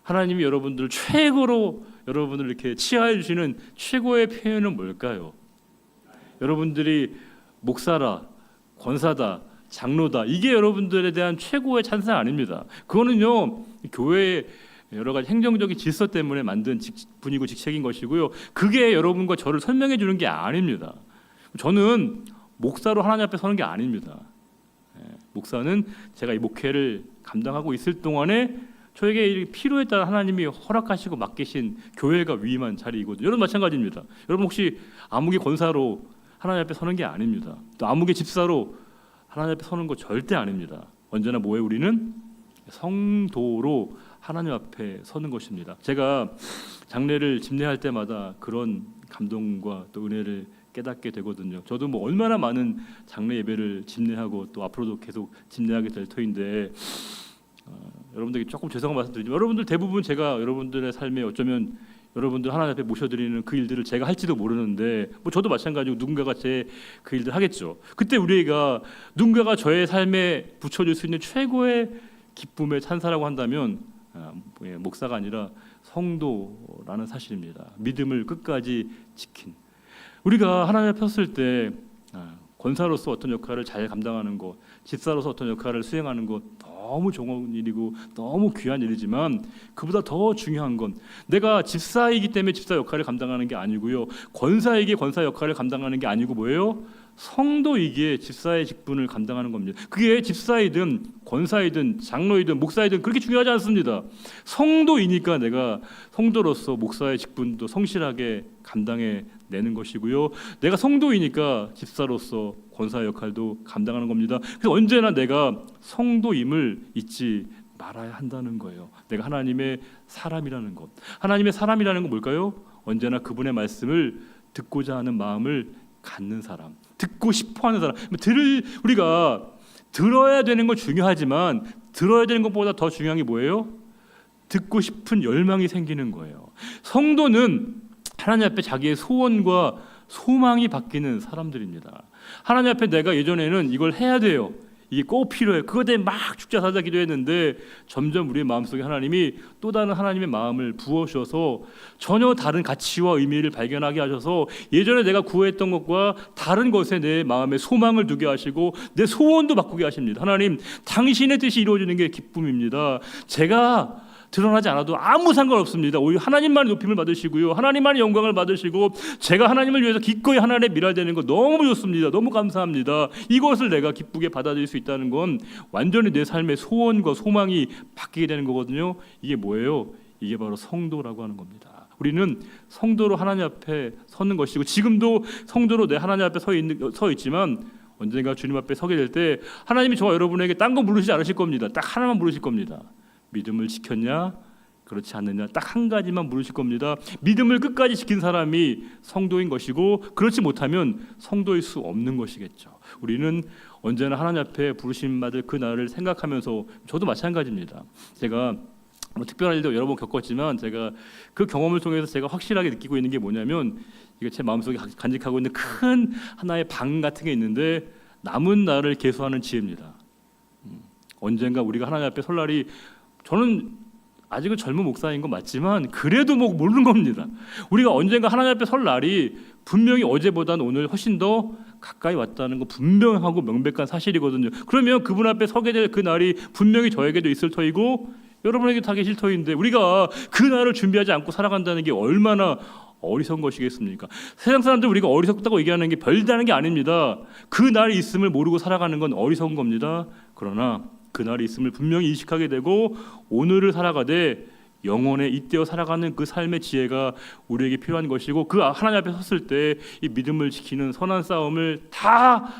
하나님이 여러분들 최고로 여러분을 이렇게 치하해 주시는 최고의 표현은 뭘까요? 여러분들이 목사라, 권사다, 장로다 이게 여러분들에 대한 최고의 찬사 아닙니다. 그거는요 교회의 여러 가지 행정적인 질서 때문에 만든 분이고 직책인 것이고요. 그게 여러분과 저를 설명해 주는 게 아닙니다. 저는 목사로 하나님 앞에 서는 게 아닙니다. 목사는 제가 이 목회를 감당하고 있을 동안에 저에게 필요에 따라 하나님이 허락하시고 맡기신 교회가 위임한 자리이거든요. 여러분 마찬가지입니다. 여러분 혹시 아무개 권사로 하나님 앞에 서는 게 아닙니다. 또 아무개 집사로 하나님 앞에 서는 거 절대 아닙니다. 언제나 뭐예요? 우리는 성도로 하나님 앞에 서는 것입니다. 제가 장례를 집례할 때마다 그런 감동과 또 은혜를 깨닫게 되거든요. 저도 뭐 얼마나 많은 장례 예배를 집례하고 또 앞으로도 계속 집례하게 될 터인데 여러분들에게 조금 죄송한 말씀드리지만 여러분들 대부분 제가 여러분들의 삶에 어쩌면 여러분들 하나님 앞에 모셔드리는 그 일들을 제가 할지도 모르는데 뭐 저도 마찬가지고 누군가가 제 그 일들 하겠죠. 그때 우리가 누군가가 저의 삶에 붙여줄 수 있는 최고의 기쁨의 찬사라고 한다면 목사가 아니라 성도라는 사실입니다. 믿음을 끝까지 지킨 우리가 하나님 앞에 섰을 때 권사로서 어떤 역할을 잘 감당하는 것, 집사로서 어떤 역할을 수행하는 것 너무 좋은 일이고 너무 귀한 일이지만 그보다 더 중요한 건 내가 집사이기 때문에 집사 역할을 감당하는 게 아니고요. 권사이기에 권사 역할을 감당하는 게 아니고 뭐예요? 성도이기에 집사의 직분을 감당하는 겁니다. 그게 집사이든 권사이든 장로이든 목사이든 그렇게 중요하지 않습니다. 성도이니까 내가 성도로서 목사의 직분도 성실하게 감당해 내는 것이고요. 내가 성도이니까 집사로서 권사 역할도 감당하는 겁니다. 그래서 언제나 내가 성도임을 잊지 말아야 한다는 거예요. 내가 하나님의 사람이라는 것. 하나님의 사람이라는 건 뭘까요? 언제나 그분의 말씀을 듣고자 하는 마음을 갖는 사람, 듣고 싶어하는 사람. 우리가 들어야 되는 건 중요하지만 들어야 되는 것보다 더 중요한 게 뭐예요? 듣고 싶은 열망이 생기는 거예요. 성도는 하나님 앞에 자기의 소원과 소망이 바뀌는 사람들입니다. 하나님 앞에 내가 예전에는 이걸 해야 돼요. 이게 꼭 필요해. 그것 때문에 막 죽자 살자 기도했는데 점점 우리의 마음속에 하나님이 또 다른 하나님의 마음을 부어주셔서 전혀 다른 가치와 의미를 발견하게 하셔서 예전에 내가 구했던 것과 다른 것에 내 마음에 소망을 두게 하시고 내 소원도 바꾸게 하십니다. 하나님, 당신의 뜻이 이루어지는 게 기쁨입니다. 제가 드러나지 않아도 아무 상관없습니다. 오히려 하나님만의 높임을 받으시고요, 하나님만의 영광을 받으시고 제가 하나님을 위해서 기꺼이 하나님의 미랄되는 거 너무 좋습니다. 너무 감사합니다. 이것을 내가 기쁘게 받아들일 수 있다는 건 완전히 내 삶의 소원과 소망이 바뀌게 되는 거거든요. 이게 뭐예요? 이게 바로 성도라고 하는 겁니다. 우리는 성도로 하나님 앞에 서는 것이고, 지금도 성도로 내 하나님 앞에 서 있지만 언젠가 주님 앞에 서게 될 때 하나님이 저와 여러분에게 딴 거 물으시지 않으실 겁니다. 딱 하나만 물으실 겁니다. 믿음을 지켰냐? 그렇지 않느냐? 딱 한 가지만 물으실 겁니다. 믿음을 끝까지 지킨 사람이 성도인 것이고, 그렇지 못하면 성도일 수 없는 것이겠죠. 우리는 언제나 하나님 앞에 부르심 받을 그 날을 생각하면서, 저도 마찬가지입니다. 제가 특별한 일도 여러 번 겪었지만 제가 그 경험을 통해서 제가 확실하게 느끼고 있는 게 뭐냐면, 이게 제 마음속에 간직하고 있는 큰 하나의 방 같은 게 있는데, 남은 날을 계수하는 지혜입니다. 언젠가 우리가 하나님 앞에 설 날이, 저는 아직은 젊은 목사인 건 맞지만 그래도 뭐 모르는 겁니다. 우리가 언젠가 하나님 앞에 설 날이 분명히 어제보다는 오늘 훨씬 더 가까이 왔다는 거 분명하고 명백한 사실이거든요. 그러면 그분 앞에 서게 될 그 날이 분명히 저에게도 있을 터이고 여러분에게도 다 계실 터인데, 우리가 그 날을 준비하지 않고 살아간다는 게 얼마나 어리석은 것이겠습니까? 세상 사람들 우리가 어리석다고 얘기하는 게 별다른 게 아닙니다. 그 날이 있음을 모르고 살아가는 건 어리석은 겁니다. 그러나 그 날이 있음을 분명히 인식하게 되고 오늘을 살아가되 영원에 잇대어 살아가는 그 삶의 지혜가 우리에게 필요한 것이고, 그 하나님 앞에 섰을 때 이 믿음을 지키는 선한 싸움을 다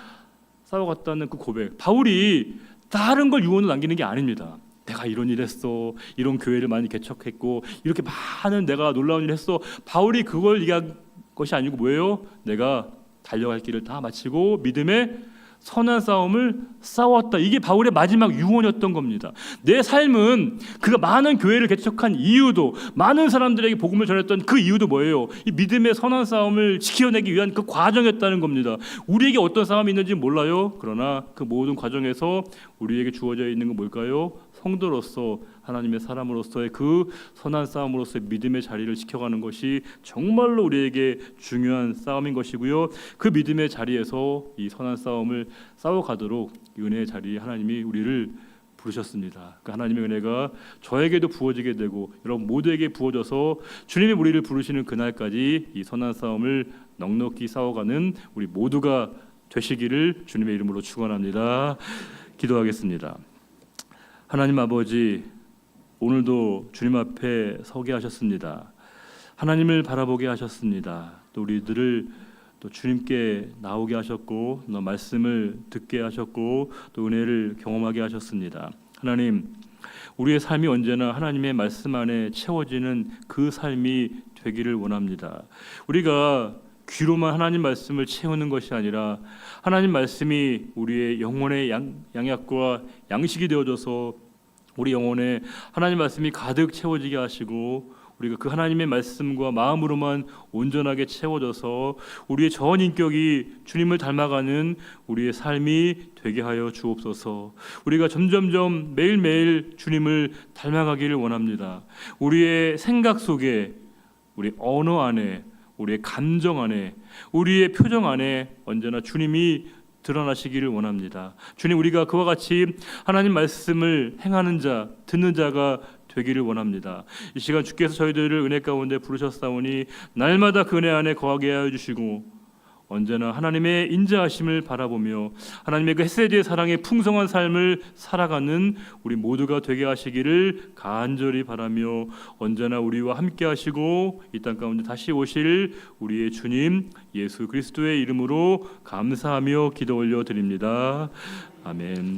싸워갔다는 그 고백, 바울이 다른 걸 유언을 남기는 게 아닙니다. 내가 이런 일 했어, 이런 교회를 많이 개척했고 이렇게 많은 내가 놀라운 일 했어. 바울이 그걸 얘기한 것이 아니고 뭐예요? 내가 달려갈 길을 다 마치고 믿음의 선한 싸움을 싸웠다. 이게 바울의 마지막 유언이었던 겁니다. 내 삶은 그가 많은 교회를 개척한 이유도, 많은 사람들에게 복음을 전했던 그 이유도 뭐예요? 이 믿음의 선한 싸움을 지켜내기 위한 그 과정이었다는 겁니다. 우리에게 어떤 싸움이 있는지 몰라요. 그러나 그 모든 과정에서 우리에게 주어져 있는 건 뭘까요? 성도로서, 하나님의 사람으로서의 그 선한 싸움으로서의 믿음의 자리를 지켜가는 것이 정말로 우리에게 중요한 싸움인 것이고요. 그 믿음의 자리에서 이 선한 싸움을 싸워가도록 은혜의 자리에 하나님이 우리를 부르셨습니다. 그 하나님의 은혜가 저에게도 부어지게 되고 여러분 모두에게 부어져서 주님이 우리를 부르시는 그날까지 이 선한 싸움을 넉넉히 싸워가는 우리 모두가 되시기를 주님의 이름으로 축원합니다. 기도하겠습니다. 하나님 아버지, 오늘도 주님 앞에 서게 하셨습니다. 하나님을 바라보게 하셨습니다. 또 우리들을 또 주님께 나오게 하셨고, 또 말씀을 듣게 하셨고, 또 은혜를 경험하게 하셨습니다. 하나님, 우리의 삶이 언제나 하나님의 말씀 안에 채워지는 그 삶이 되기를 원합니다. 우리가 귀로만 하나님 말씀을 채우는 것이 아니라 하나님 말씀이 우리의 영혼의 양약과 양식이 되어져서 우리 영혼에 하나님 말씀이 가득 채워지게 하시고, 우리가 그 하나님의 말씀과 마음으로만 온전하게 채워져서 우리의 전 인격이 주님을 닮아가는 우리의 삶이 되게 하여 주옵소서. 우리가 점점점 매일매일 주님을 닮아가기를 원합니다. 우리의 생각 속에, 우리 언어 안에, 우리의 감정 안에, 우리의 표정 안에 언제나 주님이 드러나시기를 원합니다. 주님, 우리가 그와 같이 하나님 말씀을 행하는 자, 듣는 자가 되기를 원합니다. 이 시간 주께서 저희들을 은혜 가운데 부르셨사오니 날마다 그 은혜 안에 거하게 하여 주시고, 언제나 하나님의 인자하심을 바라보며 하나님의 그 헤세드의 사랑의 풍성한 삶을 살아가는 우리 모두가 되게 하시기를 간절히 바라며, 언제나 우리와 함께 하시고 이 땅 가운데 다시 오실 우리의 주님 예수 그리스도의 이름으로 감사하며 기도 올려 드립니다. 아멘.